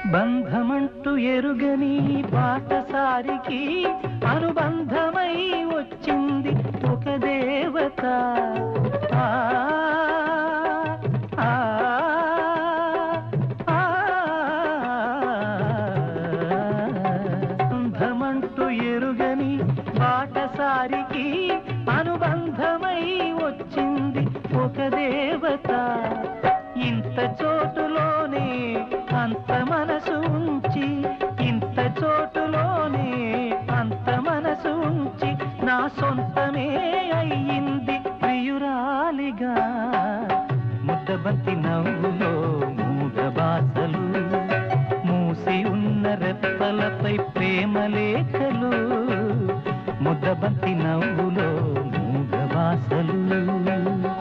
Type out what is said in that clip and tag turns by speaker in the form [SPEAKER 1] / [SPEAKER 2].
[SPEAKER 1] బంధమంటూ ఎరుగని బాటసారికి అనుబంధమై వచ్చింది ఒక దేవత. బంధమంటూ ఎరుగని బాటసారికి అనుబంధమై వచ్చింది ఒక దేవత. ఇంత చోటులోనే అంత మనసు ఉంచి, ఇంత చోటులోనే అంత మనసు ఉంచి నా సొంతమే అయ్యింది ప్రియురాలిగా. ముద్దబంతి నవ్వులో మూగ బాసలు, మూసి ఉన్న రెప్పలపై ప్రేమ లేఖలు. ముద్దబంతి నవ్వులో మూగ బాసలు.